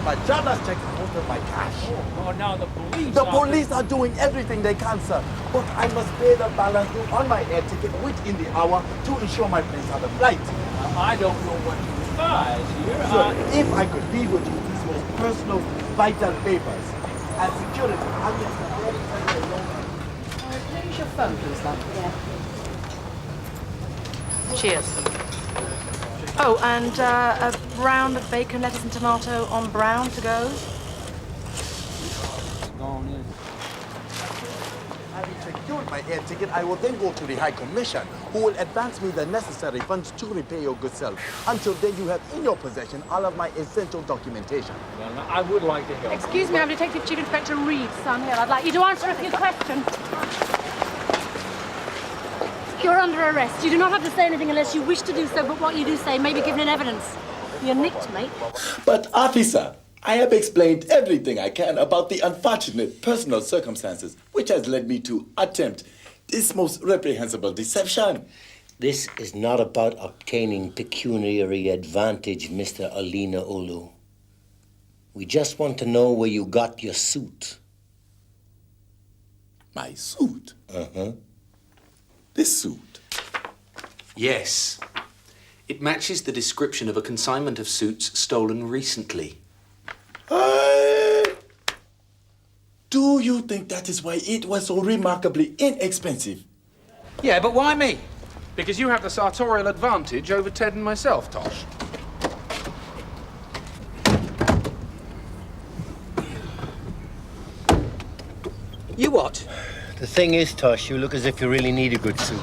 pajamas checks most of my cash. Oh, now the police The police are doing everything they can, sir. But I must pay the balance due on my air ticket within the hour to ensure my planes are the flight. I don't know what you advise here. Sir, if I could leave with you these most personal, vital papers and security, I mean, Use your phone, please, love. Yeah. Cheers. Oh, and a round of bacon, lettuce and tomato on brown to go. Having secured my air ticket, I will then go to the High Commission, who will advance me the necessary funds to repay your good self. Until then, you have in your possession all of my essential documentation. Well, now, I would like to help. Excuse me, I'm Detective Chief Inspector Reed, Sun Hill. I'd like you to answer a few questions. You're under arrest. You do not have to say anything unless you wish to do so, but what you do say may be given in evidence. You're nicked, mate. But, officer, I have explained everything I can about the unfortunate personal circumstances which has led me to attempt this most reprehensible deception. This is not about obtaining pecuniary advantage, Mr. Alina Olu. We just want to know where you got your suit. My suit? Uh-huh. This suit? Yes. It matches the description of a consignment of suits stolen recently. Do you think that is why it was so remarkably inexpensive? Yeah, but why me? Because you have the sartorial advantage over Ted and myself, Tosh. You what? The thing is, Tosh, you look as if you really need a good suit.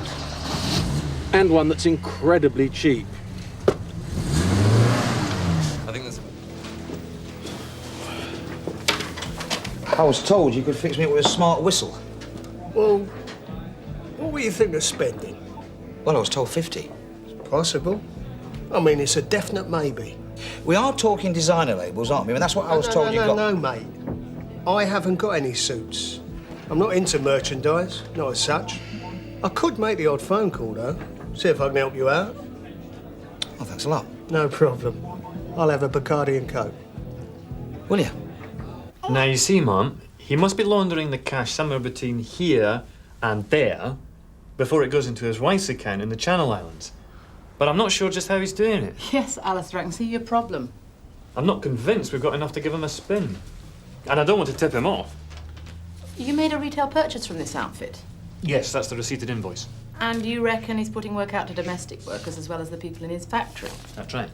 And one that's incredibly cheap. I think there's... I was told you could fix me up with a smart whistle. Well, what were you thinking of spending? Well, I was told 50. Possible. I mean, it's a definite maybe. We are talking designer labels, aren't we? I mean, that's what I was told you got. No, mate. I haven't got any suits. I'm not into merchandise, not as such. I could make the odd phone call, though. See if I can help you out. Oh, thanks a lot. No problem. I'll have a Bacardi and Coke. Will you? Now, you see, Mum, he must be laundering the cash somewhere between here and there before it goes into his wife's account in the Channel Islands. But I'm not sure just how he's doing it. Yes, Alistair, I can see your problem. I'm not convinced we've got enough to give him a spin. And I don't want to tip him off. You made a retail purchase from this outfit? Yes, that's the receipted invoice. And you reckon he's putting work out to domestic workers as well as the people in his factory? That's right.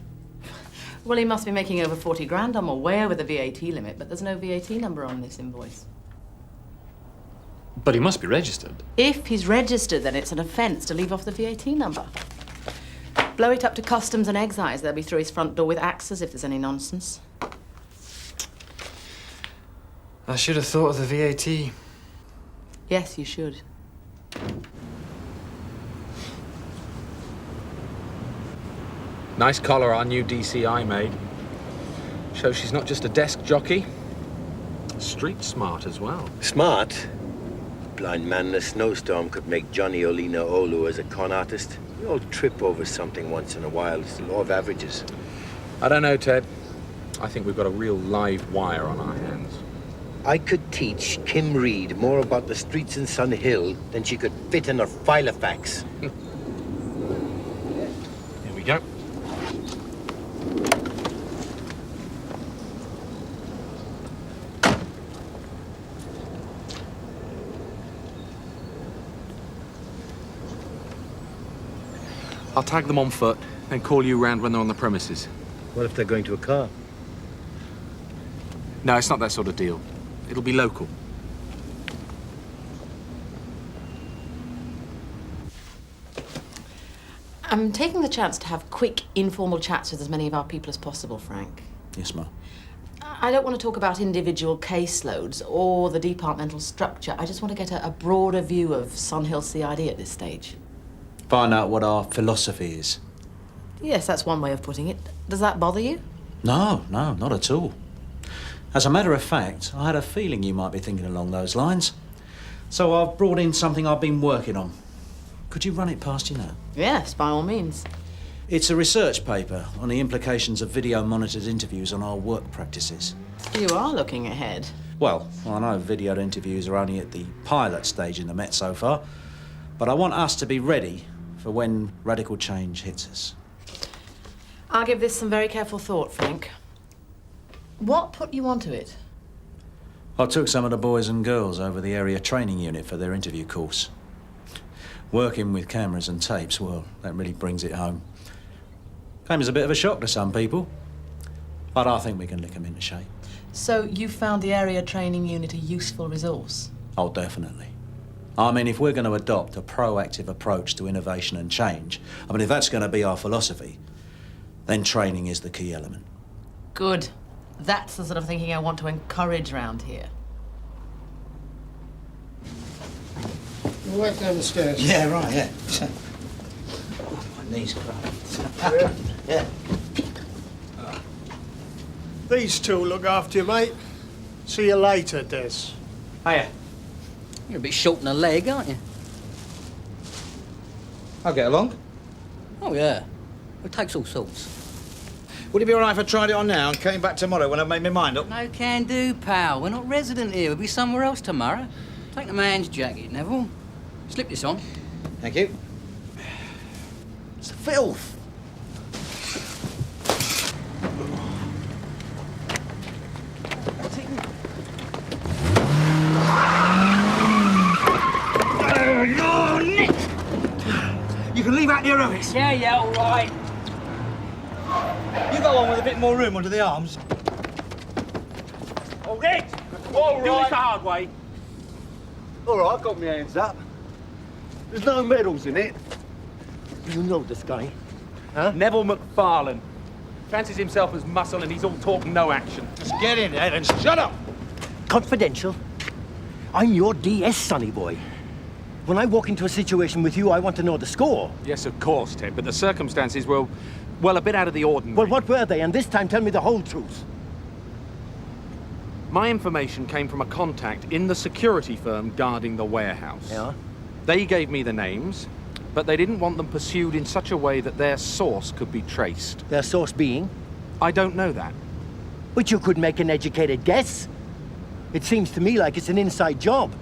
Well, he must be making over 40 grand. I'm aware with the VAT limit, but there's no VAT number on this invoice. But he must be registered. If he's registered, then it's an offence to leave off the VAT number. Blow it up to customs and excise. They'll be through his front door with axes if there's any nonsense. I should have thought of the VAT. Yes, you should. Nice collar our new D.C.I. made. Shows she's not just a desk jockey, street smart as well. Smart? Blind man in a snowstorm could make Johnny Olina Olu as a con artist. We all trip over something once in a while. It's the law of averages. I don't know, Ted. I think we've got a real live wire on our hands. I could teach Kim Reed more about the streets in Sun Hill than she could fit in her filofax. Here we go. I'll tag them on foot, then call you round when they're on the premises. What if they're going to a car? No, it's not that sort of deal. It'll be local. I'm taking the chance to have quick, informal chats with as many of our people as possible, Frank. Yes, ma'am. I don't want to talk about individual caseloads or the departmental structure. I just want to get a broader view of Sun Hill CID at this stage. Find out what our philosophy is. Yes, that's one way of putting it. Does that bother you? No, not at all. As a matter of fact, I had a feeling you might be thinking along those lines. So I've brought in something I've been working on. Could you run it past you now? Yes, by all means. It's a research paper on the implications of video-monitored interviews on our work practices. You are looking ahead. Well, I know video interviews are only at the pilot stage in the Met so far, but I want us to be ready for when radical change hits us. I'll give this some very careful thought, Frank. What put you onto it? I took some of the boys and girls over the area training unit for their interview course. Working with cameras and tapes, well, that really brings it home. Came as a bit of a shock to some people, but I think we can lick them into shape. So you found the area training unit a useful resource? Oh, definitely. I mean, if we're going to adopt a proactive approach to innovation and change, I mean, if that's going to be our philosophy, then training is the key element. Good. That's the sort of thinking I want to encourage round here. Right down the stairs. Yeah, right, yeah. Oh, my knees cramp. Yeah. These two will look after you, mate. See you later, Des. Hiya. You're a bit short in the leg, aren't you? I'll get along. Oh, yeah. It takes all sorts. Would it be all right if I tried it on now and came back tomorrow when I've made my mind up? No can do, pal. We're not resident here. We'll be somewhere else tomorrow. Take the man's jacket, Neville. Slip this on. Thank you. It's filth. You can leave out the aerobics. Yeah, all right. You got one with a bit more room under the arms. Oh, Rick! Do this the hard way. All right, I've got my hands up. There's no medals in it. You know this guy, huh? Neville McFarlane. Fancies himself as muscle and he's all talk, no action. Just get in there and shut up. Confidential. I'm your DS, sonny boy. When I walk into a situation with you, I want to know the score. Yes, of course, Ted, but the circumstances were, well, a bit out of the ordinary. Well, what were they? And this time, tell me the whole truth. My information came from a contact in the security firm guarding the warehouse. Yeah? They gave me the names, but they didn't want them pursued in such a way that their source could be traced. Their source being? I don't know that. But you could make an educated guess. It seems to me like it's an inside job.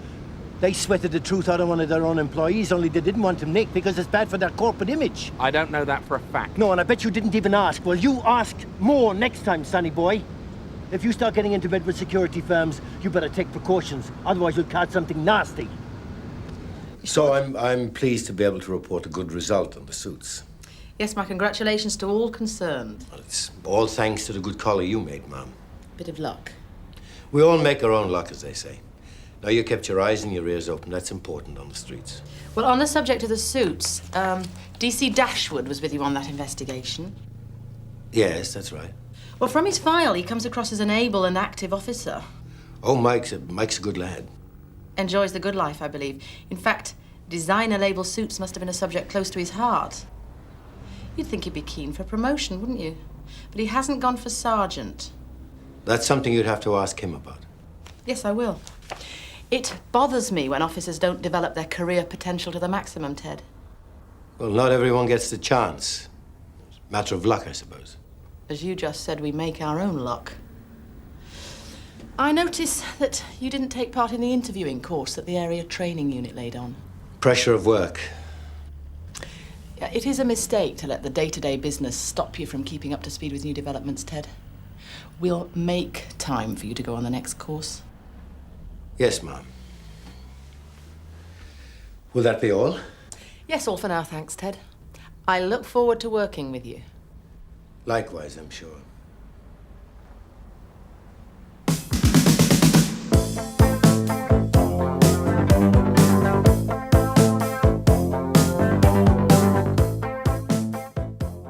They sweated the truth out of one of their own employees, only they didn't want him nicked because it's bad for their corporate image. I don't know that for a fact. No, and I bet you didn't even ask. Well, you ask more next time, sonny boy. If you start getting into bed with security firms, you better take precautions. Otherwise, you'll catch something nasty. So I'm pleased to be able to report a good result on the suits. Yes, my congratulations to all concerned. Well, it's all thanks to the good collar you made, Ma'am. Bit of luck. We all make our own luck, as they say. Now, you kept your eyes and your ears open. That's important on the streets. Well, on the subject of the suits, D.C. Dashwood was with you on that investigation. Yes, that's right. Well, from his file, he comes across as an able and active officer. Oh, Mike's a good lad. Enjoys the good life, I believe. In fact, designer label suits must have been a subject close to his heart. You'd think he'd be keen for promotion, wouldn't you? But he hasn't gone for sergeant. That's something you'd have to ask him about. Yes, I will. It bothers me when officers don't develop their career potential to the maximum, Ted. Well, not everyone gets the chance. It's a matter of luck, I suppose. As you just said, we make our own luck. I notice that you didn't take part in the interviewing course that the area training unit laid on. Pressure of work. It is a mistake to let the day-to-day business stop you from keeping up to speed with new developments, Ted. We'll make time for you to go on the next course. Yes, Ma'am. Will that be all? Yes, all for now, thanks, Ted. I look forward to working with you. Likewise, I'm sure.